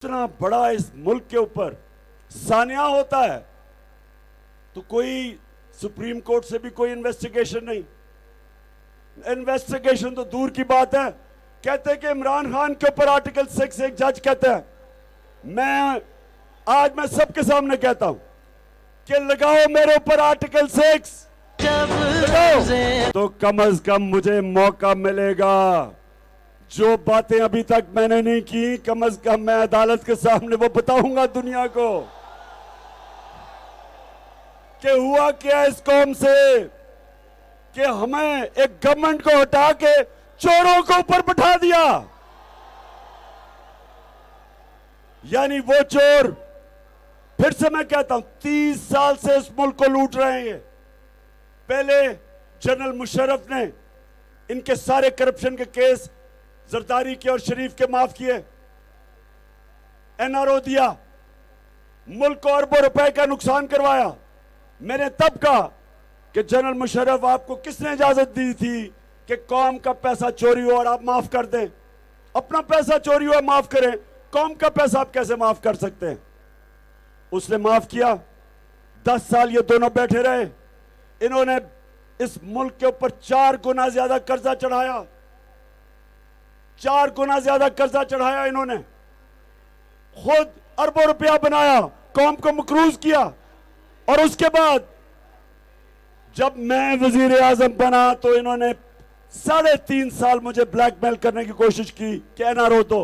इतना बड़ा इस मुल्क के ऊपर सानिया होता है तो कोई सुप्रीम कोर्ट से भी कोई इन्वेस्टिगेशन नहीं। इन्वेस्टिगेशन तो दूर की बात है। कहते हैं कि इमरान खान के ऊपर आर्टिकल 6 एक जज कहता है, मैं सबके सामने कहता हूं कि लगाओ मेरे ऊपर आर्टिकल 6 लगाओ, तो कम अज कम मुझे मौका मिलेगा। जो बातें अभी तक मैंने नहीं की, कम अज कम मैं अदालत के सामने वो बताऊंगा दुनिया को कि हुआ क्या इस कौम से कि हमें एक गवर्नमेंट को हटा के चोरों को ऊपर बैठा दिया। यानी वो चोर, फिर से मैं कहता हूं, 30 साल से इस मुल्क को लूट रहे हैं। पहले जनरल मुशर्रफ ने इनके सारे करप्शन के केस जरदारी के और शरीफ के माफ किए, एनआरओ दिया, मुल्क को अरबों रुपए का नुकसान करवाया। मैंने तब कहा कि जनरल मुशर्रफ, आपको किसने इजाजत दी थी कि कौम का पैसा चोरी हो और आप माफ कर दें? अपना पैसा चोरी हुआ माफ करें, कौम का पैसा आप कैसे माफ कर सकते हैं? उसने माफ किया। 10 साल ये दोनों बैठे रहे। इन्होंने इस मुल्क के ऊपर 4 गुना ज्यादा कर्जा चढ़ाया। 4 गुना ज्यादा कर्जा चढ़ाया इन्होंने, खुद अरबों रुपया बनाया, कौम को मकरूज किया। और उसके बाद जब मैं वजीर आजम बना तो इन्होंने 3.5 साल मुझे ब्लैकमेल करने की कोशिश की कि एनआरओ दो।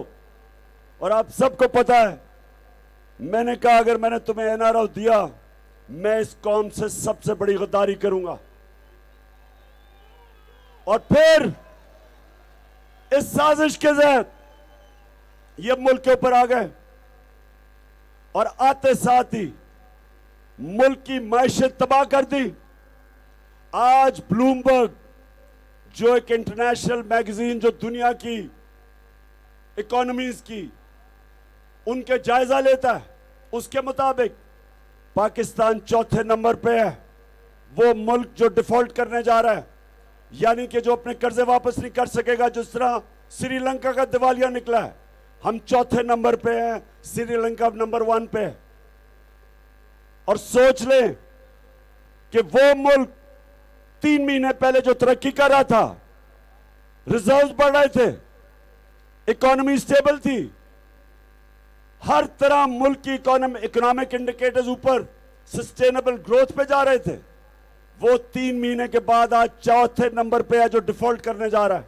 और आप सबको पता है, मैंने कहा अगर मैंने तुम्हें एनआरओ दिया, मैं इस कौम से सबसे बड़ी गद्दारी करूंगा। और फिर इस साजिश के तहत ये मुल्क के ऊपर आ गए और आते साथ ही मुल्क की मैशत तबाह कर दी। आज ब्लूमबर्ग, जो एक इंटरनेशनल मैगजीन जो दुनिया की इकोनॉमीज की उनके जायजा लेता है, उसके मुताबिक पाकिस्तान 4थे नंबर पे है। वो मुल्क जो डिफॉल्ट करने जा रहा है, यानी कि जो अपने कर्जे वापस नहीं कर सकेगा, जिस तरह श्रीलंका का दिवालिया निकला है। हम 4थे नंबर पे हैं, श्रीलंका नंबर 1 पे है। और सोच लें कि वो मुल्क 3 महीने पहले जो तरक्की कर रहा था, रिजर्व्स बढ़ रहे थे, इकोनॉमी स्टेबल थी, हर तरह मुल्क की इकोनॉमिक इंडिकेटर्स ऊपर सस्टेनेबल ग्रोथ पे जा रहे थे, वो 3 महीने के बाद आज 4थे नंबर पे है जो डिफॉल्ट करने जा रहा है।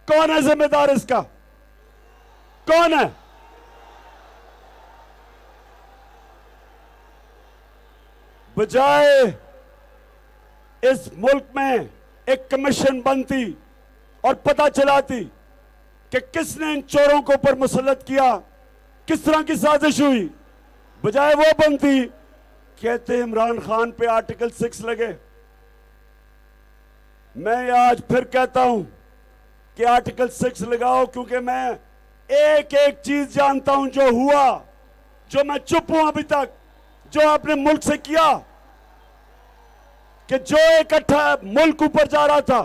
कौन है जिम्मेदार इसका? कौन है? बजाय इस मुल्क में एक कमीशन बनती और पता चलाती कि किसने इन चोरों को ऊपर मुसल्लत किया, किस तरह की साजिश हुई, बजाय वो बनती कहते इमरान खान पे आर्टिकल 6 लगे। मैं आज फिर कहता हूं कि आर्टिकल 6 लगाओ, क्योंकि मैं एक एक चीज जानता हूं जो हुआ, जो मैं चुप हूं अभी तक, जो आपने मुल्क से किया, कि जो इकट्ठा मुल्क ऊपर जा रहा था,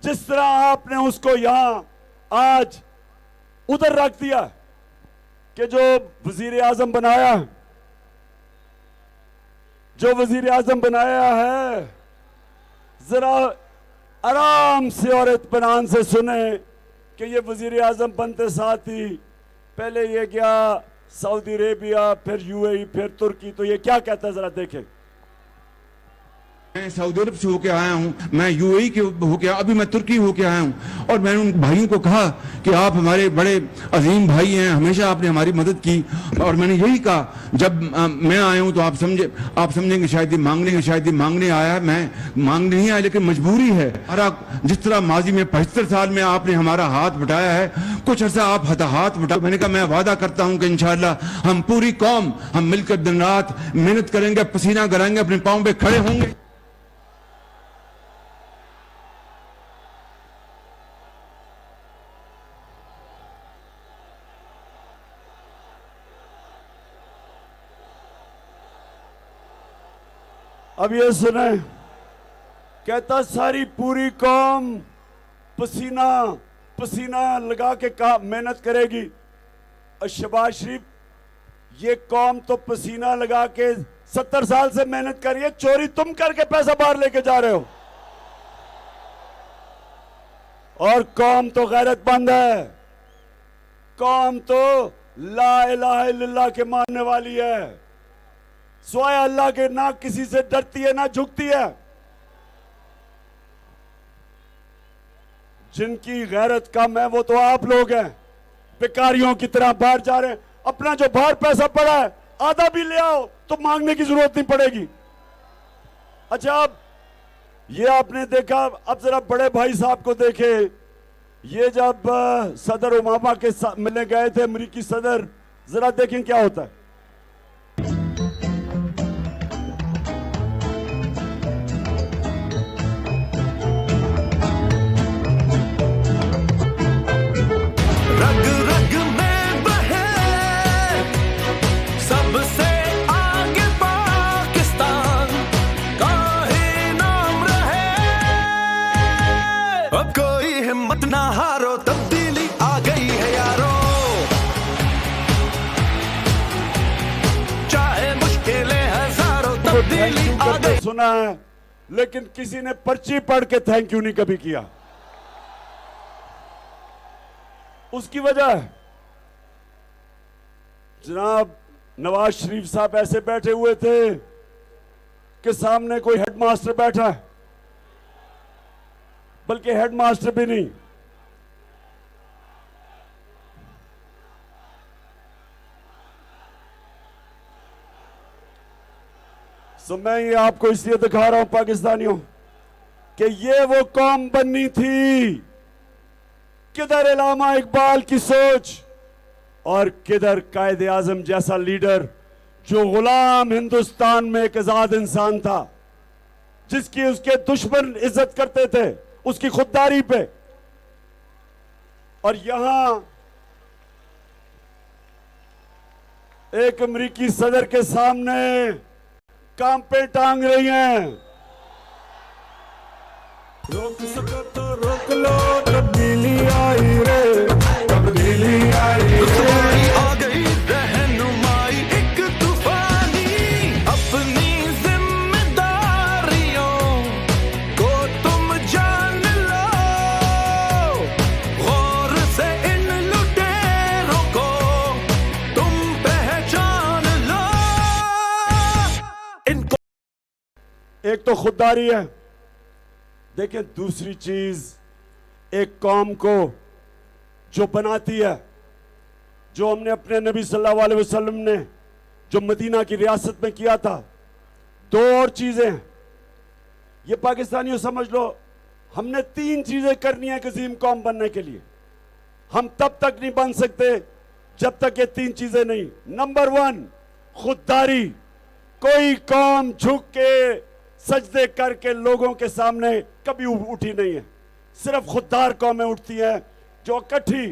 जिस तरह आपने उसको यहां आज उधर रख दिया कि जो वजीर आजम बनाया, जो वजीर आजम बनाया है, जरा आराम से और इत्मीनान से सुने कि ये वजीर आजम बनते साथ ही पहले ये गया सऊदी अरेबिया, फिर यूएई, फिर तुर्की। तो ये क्या कहता है, जरा देखें। मैं सऊदी अरब से होके आया हूँ, मैं यूएई के होके, अभी मैं तुर्की होके आया हूँ। और मैंने उन भाइयों को कहा कि आप हमारे बड़े अजीम भाई हैं, हमेशा आपने हमारी मदद की। और मैंने यही कहा, जब मैं आया हूँ तो आप समझेंगे शायद ये मांगने आया है। मैं मांगने नहीं आया, लेकिन मजबूरी है। जिस तरह माजी में 75 साल में आपने हमारा हाथ बटाया है, कुछ अर्सा आप हाथ बटा। मैंने कहा मैं वादा करता हूँ कि इंशाअल्लाह हम पूरी कौम, हम मिलकर दिन रात मेहनत करेंगे, पसीना गराएंगे, अपने पाँव पे खड़े होंगे। अब ये सुने, कहता सारी पूरी कौम पसीना पसीना लगा के मेहनत करेगी। और शहबाज शरीफ, ये कौम तो पसीना लगा के 70 साल से मेहनत कर रही है, चोरी तुम करके पैसा बाहर लेके जा रहे हो। और कौम तो गैरतमंद है, कौम तो ला इलाहा इल्लल्लाह के मानने वाली है, स्वाय अल्लाह के ना किसी से डरती है ना झुकती है। जिनकी गैरत कम है वो तो आप लोग हैं, भिखारियों की तरह बाहर जा रहे हैं। अपना जो बाहर पैसा पड़ा है आधा भी ले आओ तो मांगने की जरूरत नहीं पड़ेगी। अच्छा, अब ये आपने देखा, अब जरा बड़े भाई साहब को देखे, ये जब सदर ओबामा के साथ मिलने गए थे अमेरिकी सदर, जरा देखें क्या होता है। रग रग में बहे सबसे आगे पाकिस्तान का ही नाम रहे। अब कोई हिम्मत ना हारो, तब्दीली आ गई है यारो। चाहे मुश्किलें हजारों, तब्दीली आ गई। सुना है, लेकिन किसी ने पर्ची पढ़ के थैंक यू नहीं कभी किया। उसकी वजह जनाब नवाज शरीफ साहब ऐसे बैठे हुए थे कि सामने कोई हेडमास्टर बैठा है, बल्कि हेडमास्टर भी नहीं, सो मैं ये आपको इसलिए दिखा रहा हूं पाकिस्तानियों कि ये वो कौम बननी थी। किधर इलामा इकबाल की सोच और किधर कायदे आजम जैसा लीडर जो गुलाम हिंदुस्तान में एक आजाद इंसान था, जिसकी उसके दुश्मन इज्जत करते थे उसकी खुददारी पे। और यहां एक अमेरिकी सदर के सामने कांपे टांग रही हैं। रोक सको तो रोक लो, तब्दीली आई रे, तब्दीली आई रे। आ गई रहनुमाई एक तूफानी, अपनी जिम्मेदारियों को तुम जान लो। गौर से इन लुटेरों को तुम पहचान लो। इनको एक तो खुददारी है, देखिए दूसरी चीज एक कौम को जो बनाती है, जो हमने अपने नबी सल्लल्लाहु अलैहि वसल्लम ने जो मदीना की रियासत में किया था। दो और चीजें हैं, ये पाकिस्तानियों समझ लो, हमने 3 चीजें करनी है अजीम कौम बनने के लिए। हम तब तक नहीं बन सकते जब तक ये 3 चीजें नहीं। नंबर 1 खुददारी। कोई कौम झुक के सजदे करके लोगों के सामने कभी उठी नहीं है, सिर्फ खुददार कौमें उठती हैं जो इकट्ठी